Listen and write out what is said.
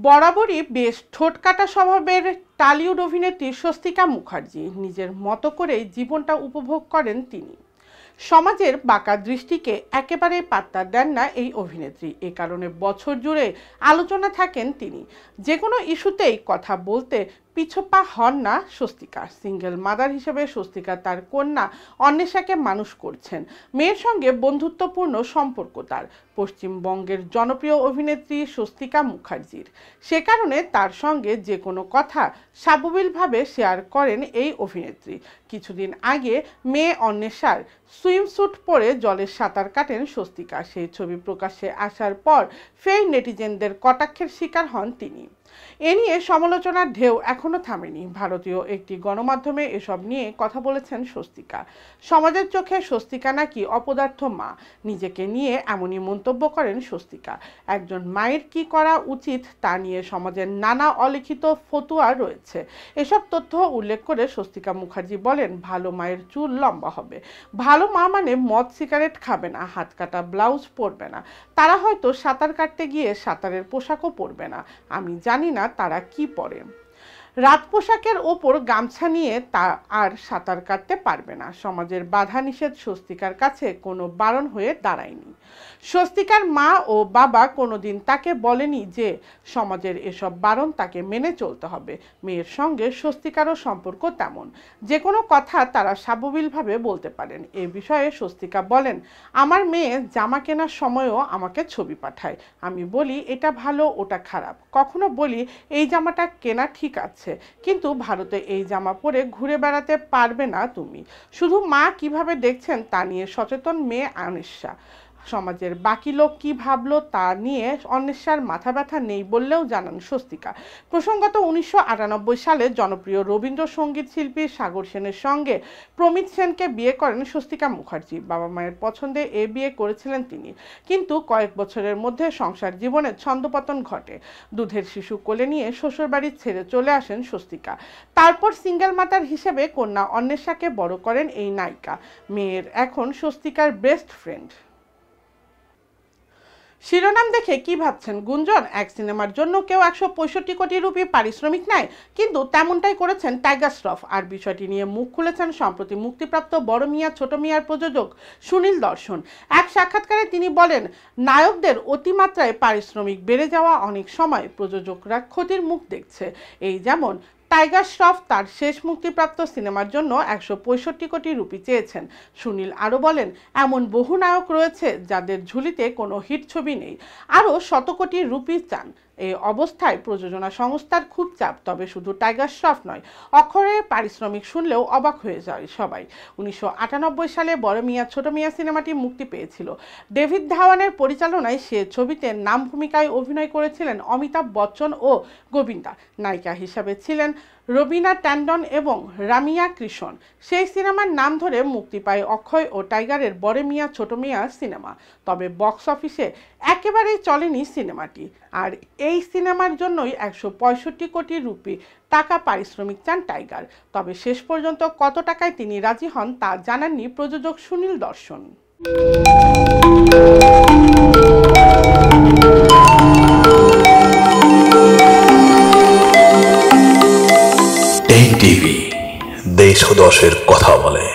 বরাবরই বেশ ঠোঁটকাটা স্বভাবের টালিউড অভিনেত্রী স্বস্তিকা মুখার্জি নিজের মতো করেই জীবনটা উপভোগ করেন তিনি। সমাজের বাঁকা দৃষ্টিকে একেবারেই পাত্তা দেন না এই অভিনেত্রী। এ কারণে বছর জুড়ে আলোচনা থাকেন তিনি। যে কোনো ইস্যুতেই কথা বলতে পিছপা হন না স্বস্তিকা। সিঙ্গেল মাদার হিসেবে স্বস্তিকা তার কন্যা অন্বেষাকে মানুষ করছেন। মেয়ের সঙ্গে বন্ধুত্বপূর্ণ সম্পর্ক তার পশ্চিমবঙ্গের জনপ্রিয় অভিনেত্রী স্বস্তিকা মুখার্জির। সে কারণে তার সঙ্গে যে কোনো কথা সাবলীলভাবে শেয়ার করেন এই অভিনেত্রী। কিছুদিন আগে মেয়ে অন্বেষার সুইমস্যুট পরে জলে সাঁতার কাটেন স্বস্তিকা। সেই ছবি প্রকাশ্যে আসার পর ফের নেটিজেনদের কটাক্ষের শিকার হন তিনি। এ নিয়ে সমালোচনার ঢেউ এখনো থামেনি। ভারতীয় একটি গণমাধ্যমে এসব নিয়ে কথা বলেছেন স্বস্তিকা। সমাজের চোখে স্বস্তিকা নাকি অপদার্থ মা। নিজেকে নিয়ে এমনই মন্তব্য করেন স্বস্তিকা। একজন মায়ের কি করা উচিত তা নিয়ে সমাজের নানা অলিখিত ফতুয়া রয়েছে। এসব তথ্য উল্লেখ করে স্বস্তিকা মুখার্জি বলেন, ভালো মায়ের চুল লম্বা হবে। ভালো মা মানে মদ সিগারেট খাবে না, হাত কাটা ব্লাউজ পরবে না। তারা হয়তো সাঁতার কাটতে গিয়ে সাঁতারের পোশাকও পরবে না। আমি জানি না তারা কি পরে। রাত পোশাকের ওপর গামছা নিয়ে তা আর সাঁতার কাটতে পারবে না। সমাজের বাধা নিষেধ স্বস্তিকার কাছে কোনো বারণ হয়ে দাঁড়ায়নি। স্বস্তিকার মা ও বাবা কোনোদিন তাকে বলেনি যে সমাজের এসব বারণ তাকে মেনে চলতে হবে। মেয়ের সঙ্গে স্বস্তিকারও সম্পর্ক তেমন। যে কোনো কথা তারা সাবলীলভাবে বলতে পারেন। এ বিষয়ে স্বস্তিকা বলেন, আমার মেয়ে জামা কেনার সময়ও আমাকে ছবি পাঠায়। আমি বলি এটা ভালো ওটা খারাপ। কখনো বলি এই জামাটা কেনা ঠিক আছে, কিন্তু ভারতে এই জামা পরে ঘুরে বেড়াতে পারবে না তুমি। শুধু মা কিভাবে দেখছেন তা নিয়ে সচেতন মেয়ে অন্বেষা। সমাজের বাকি লোক কি ভাবলো তা নিয়ে অন্বেষার মাথা ব্যথা নেই বললেও জানান স্বস্তিকা। প্রসঙ্গত 1998 সালে জনপ্রিয় রবীন্দ্রসঙ্গীত শিল্পী সাগর সেনের সঙ্গে প্রমিত সেনকে বিয়ে করেন স্বস্তিকা মুখার্জি। বাবা মায়ের পছন্দে এ বিয়ে করেছিলেন তিনি, কিন্তু কয়েক বছরের মধ্যে সংসার জীবনে ছন্দপতন ঘটে। দুধের শিশু কোলে নিয়ে শ্বশুরবাড়ি ছেড়ে চলে আসেন স্বস্তিকা। তারপর সিঙ্গেল মাতার হিসেবে কন্যা অন্বেষাকে বড় করেন এই নায়িকা। মেয়ের এখন স্বস্তিকার বেস্ট ফ্রেন্ড। শিরোনাম দেখে কি ভাবছেন? গুঞ্জন, এক সিনেমার জন্য কেউ 165 কোটি রুপি পারিশ্রমিক নেয়, কিন্তু তেমনটাই করেছেন টাইগার শ্রফ। আর বিষয়টি নিয়ে মুখ খুলেছেন সম্প্রতি মুক্তিপ্রাপ্ত বড় মিয়া ছোট মিয়ার প্রযোজক সুনীল দর্শন। এক সাক্ষাৎকারে তিনি বলেন, নায়কদের অতিমাত্রায় পারিশ্রমিক বেড়ে যাওয়া অনেক সময় প্রযোজকরা ক্ষতির মুখ দেখছে। এই যেমন টাইগার শ্রফ তার শেষ মুক্তিপ্রাপ্ত সিনেমার জন্য 165 কোটি রুপি চেয়েছেন। সুনীল আরও বলেন, এমন বহু নায়ক রয়েছে যাদের ঝুলিতে কোনো হিট ছবি নেই, আরও শত কোটি রুপি চান। এই অবস্থায় প্রযোজনা সংস্থার খুব চাপ। তবে শুধু টাইগার শ্রফ নয়, অক্ষরের পারিশ্রমিক শুনলেও অবাক হয়ে যায় সবাই। 1998 সালে বড় মিয়া ছোট মিয়া সিনেমাটি মুক্তি পেয়েছিল। ডেভিড ধাওয়ানের পরিচালনায় সে ছবিতে নাম ভূমিকায় অভিনয় করেছিলেন অমিতাভ বচ্চন ও গোবিন্দা। নায়িকা হিসাবে ছিলেন রবিনা ট্যান্ডন এবং রামিয়া কৃষ্ণ। সেই সিনেমার নাম ধরে মুক্তি পায় অক্ষয় ও টাইগারের বড় মিয়া ছোট মিয়া সিনেমা। তবে বক্স অফিসে একেবারেই চলেনি সিনেমাটি। আর এই সিনেমার জন্যই 165 কোটি রুপি টাকা পারিশ্রমিক চান টাইগার। তবে শেষ পর্যন্ত কত টাকায় তিনি রাজি হন তা জানাননি প্রযোজক সুনীল দর্শন। টিভি দেশ ও দশের কথা বলে।